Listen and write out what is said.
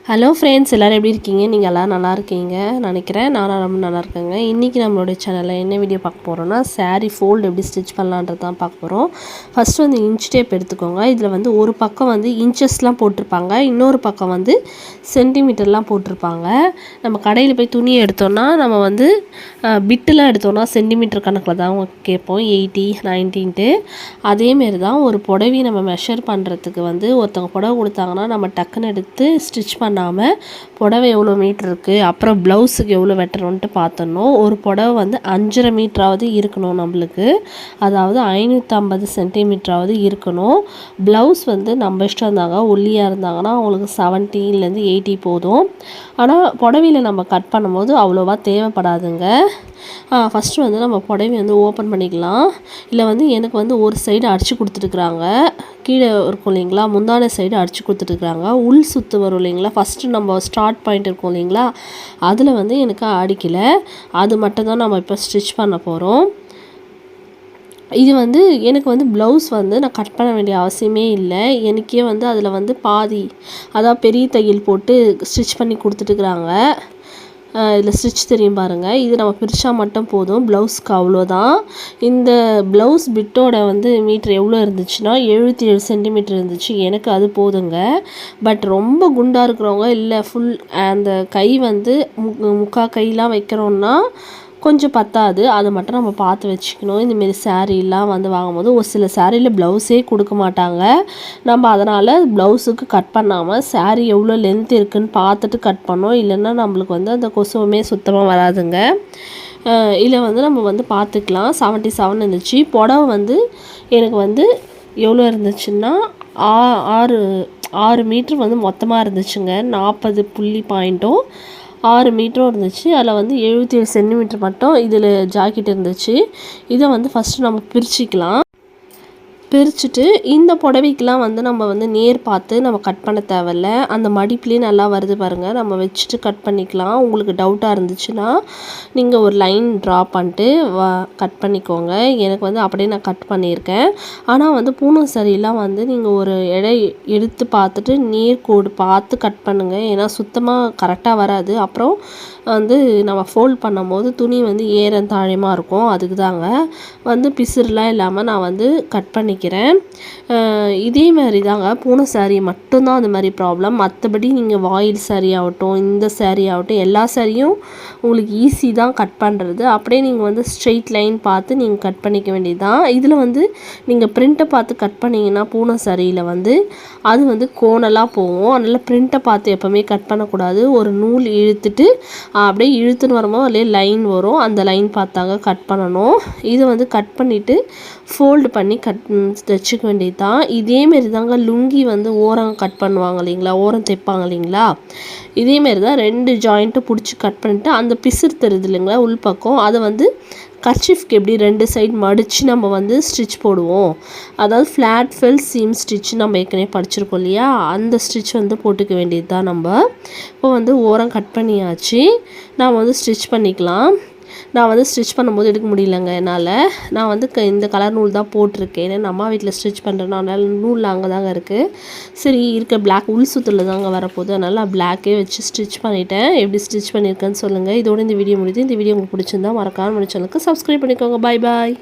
Hello friends, எல்லோரும் எப்படி இருக்கீங்க? நீங்கள் எல்லோரும் நல்லா இருக்கீங்க நினைக்கிறேன். நானும் ரொம்ப நல்லா இருக்கேங்க. இன்றைக்கி நம்மளுடைய சேனலில் என்ன வீடியோ பார்க்க போகிறோன்னா, சாரீ ஃபோல்டு எப்படி ஸ்டிச் பண்ணலான்றது தான் பார்க்க போகிறோம். ஃபஸ்ட்டு வந்து இன்ச் டேப் எடுத்துக்கோங்க. இதில் வந்து ஒரு பக்கம் வந்து இன்ச்சஸ்லாம் போட்டிருப்பாங்க, இன்னொரு பக்கம் வந்து சென்டிமீட்டர்லாம் போட்டிருப்பாங்க. நம்ம கடையில் போய் துணியை எடுத்தோன்னா நம்ம வந்து பிட்டெலாம் எடுத்தோன்னா சென்டிமீட்டர் கணக்கில் தான் கேட்போம், 80 90ன்ட்டு. அதேமாரி தான் ஒரு புடவை நம்ம மெஷர் பண்ணுறதுக்கு வந்து ஒருத்தவங்க புடவை கொடுத்தாங்கன்னா நம்ம டக்குன்னு எடுத்து ஸ்டிச் பண்ணாமல் புடவை எவ்வளோ மீட்ரு இருக்குது, அப்புறம் ப்ளவுஸுக்கு எவ்வளோ வெட்டணுன்ட்டு பார்த்தணும். ஒரு புடவை வந்து 5.5 மீட்டராவது இருக்கணும் நம்மளுக்கு, அதாவது 550 சென்டிமீட்டராவது இருக்கணும். ப்ளவுஸ் வந்து நம்ம இஷ்டம் தாங்க, ஒல்லியாக இருந்தாங்கன்னா அவங்களுக்கு 70 80 போதும். ஆனால் புடவையில் நம்ம கட் பண்ணும்போது அவ்வளோவா தேவைப்படாதுங்க. ஃபஸ்ட்டு வந்து நம்ம புடவை வந்து ஓப்பன் பண்ணிக்கலாம். இல்லை வந்து எனக்கு வந்து ஒரு சைடு அடித்து கொடுத்துட்டுருக்குறாங்க, கீழே இருக்கும் இல்லைங்களா, முந்தான சைடு அடித்து கொடுத்துட்டுருக்குறாங்க. உள் சுற்று வரும் இல்லைங்களா, ஃபஸ்ட்டு நம்ம ஸ்டார்ட் பாயிண்ட் இருக்கும் இல்லைங்களா, அதில் வந்து எனக்கு அடிக்கலை. அது மட்டும்தான் நம்ம இப்போ ஸ்டிச் பண்ண போகிறோம். இது வந்து எனக்கு வந்து ப்ளவுஸ் வந்து நான் கட் பண்ண வேண்டிய அவசியமே இல்லை. எனக்கே வந்து அதில் வந்து பாதி, அதாவது பெரிய தையல் போட்டு ஸ்டிச் பண்ணி கொடுத்துட்டுருக்குறாங்க. இதில் ஸ்டிச் தெரியும் பாருங்கள். இது நம்ம பிரித்தா மட்டும் போதும், ப்ளவுஸ்க்கு அவ்வளோதான். இந்த ப்ளவுஸ் பிட்டோட வந்து மீட்ரு எவ்வளோ இருந்துச்சுன்னா 77 சென்டிமீட்டர் இருந்துச்சு. எனக்கு அது போதுங்க. பட் ரொம்ப குண்டாக இருக்கிறவங்க, இல்லை ஃபுல் அந்த கை வந்து முக்கால் கையெலாம் வைக்கிறோன்னா கொஞ்சம் பத்தாது. அதை மட்டும் நம்ம பார்த்து வச்சுக்கணும். இந்தமாரி சாரீலாம் வந்து வாங்கும்போது ஒரு சில சாரியில் ப்ளவுஸே கொடுக்க மாட்டாங்க. நம்ம அதனால் ப்ளவுஸுக்கு கட் பண்ணாமல் சாரீ எவ்வளோ லென்த் இருக்குதுன்னு பார்த்துட்டு கட் பண்ணோம். இல்லைன்னா நம்மளுக்கு வந்து அந்த கொசுவுமே சுத்தமாக வராதுங்க. இதில் வந்து நம்ம வந்து பார்த்துக்கலாம். 77 இருந்துச்சு. புடவை வந்து எனக்கு வந்து எவ்வளோ இருந்துச்சுன்னா 6 மீட்ரு வந்து மொத்தமாக இருந்துச்சுங்க. 40 புள்ளி பாயிண்ட்டும் 6 மீட்டரும் இருந்துச்சு. அதில் வந்து 77 சென்டிமீட்டர் மட்டும் இதில் ஜாக்கெட் இருந்துச்சு. இதை வந்து ஃபஸ்ட்டு நம்ம பிரிச்சுக்கலாம். பிரிச்சுட்டு இந்த புடவைக்கெலாம் வந்து நம்ம வந்து நேர் பார்த்து நம்ம கட் பண்ண தேவையில்ல. அந்த மடிப்புலேயே நல்லா வருது பாருங்கள், நம்ம வச்சுட்டு கட் பண்ணிக்கலாம். உங்களுக்கு டவுட்டாக இருந்துச்சுன்னா நீங்கள் ஒரு லைன் ட்ரா பண்ணிட்டு கட் பண்ணிக்கோங்க. எனக்கு வந்து அப்படியே நான் கட் பண்ணியிருக்கேன். ஆனால் வந்து பூனம் சாரீலாம் வந்து நீங்கள் ஒரு எடை எடுத்து பார்த்துட்டு நேர்கோடு பார்த்து கட் பண்ணுங்கள். ஏன்னா சுத்தமாக கரெக்டாக வராது. அப்புறம் வந்து நம்ம ஃபோல்ட் பண்ணும்போது துணி வந்து ஏறம் தாழமாக இருக்கும். அதுக்கு தாங்க வந்து பிசுறுலாம் இல்லாமல் நான் வந்து கட் பண்ணிக்கிறேன். இதே மாதிரி தாங்க பூனை சாரீ மட்டும்தான் அந்த மாதிரி ப்ராப்ளம். மற்றபடி நீங்கள் வாயில் சாரீ ஆகட்டும், இந்த சாரீ ஆகட்டும், எல்லா சாரியும் உங்களுக்கு ஈஸி தான் கட் பண்ணுறது. அப்படியே நீங்கள் வந்து ஸ்ட்ரெயிட் லைன் பார்த்து நீங்கள் கட் பண்ணிக்க வேண்டியது தான். இதில் வந்து நீங்கள் பிரிண்ட்டை பார்த்து கட் பண்ணிங்கன்னா பூனை சாரியில் வந்து அது வந்து கோணலாக போகும். அதனால் பிரிண்ட்டை பார்த்து எப்போவுமே கட் பண்ணக்கூடாது. ஒரு நூல் இழுத்துட்டு அப்படியே இழுத்துன்னு வரும்போது அதிலே லைன் வரும், அந்த லைன் பார்த்தாங்க கட் பண்ணணும். இதை வந்து கட் பண்ணிவிட்டு ஃபோல்டு பண்ணி தைச்சிக்க வேண்டியது தான். இதேமாரி தாங்க லுங்கி வந்து ஓரம் கட் பண்ணுவாங்க இல்லைங்களா, ஓரம் தைப்பாங்க இல்லைங்களா, இதேமாரி தான் 2 ஜாயிண்ட்டும் பிடிச்சி கட் பண்ணிவிட்டு அந்த பிசுறு தெரியுது இல்லைங்களா உள்பக்கம், அதை வந்து கர்ச்சீஃப்க்கு எப்படி 2 சைடு மடித்து நம்ம வந்து ஸ்டிச் போடுவோம், அதாவது ஃப்ளாட் ஃபெல் சீம் ஸ்டிச் நம்ம ஏற்கனவே படிச்சிருக்கோம் இல்லையா, அந்த ஸ்டிச் வந்து போட்டுக்க வேண்டியது தான். நம்ம இப்போ வந்து ஓரம் கட் பண்ணியாச்சு. நாம் வந்து ஸ்டிச் பண்ணிக்கலாம். நான் வந்து ஸ்டிச் பண்ணும்போது எடுக்க முடியலங்க என்னால். நான் வந்து இந்த கலர் நூல் தான் போட்டிருக்கேன். ஏன்னா அம்மா வீட்டில் ஸ்டிச் பண்ணுறேன்னா அதனால் நூல் அங்கே தாங்க இருக்குது. சரி இருக்க பிளாக் உள் சுற்றில் தாங்க வரப்போகுது, அதனால் நான் பிளாக்கே வச்சு ஸ்டிச் பண்ணிட்டேன். எப்படி ஸ்டிச் பண்ணியிருக்கேன்னு சொல்லுங்கள். இதோட இந்த வீடியோ முடியுது. இந்த வீடியோ உங்களுக்கு பிடிச்சிருந்தா மறக்காம நம்ம சேனலுக்கு சப்ஸ்கிரைப் பண்ணிக்கோங்க. பாய் பாய்.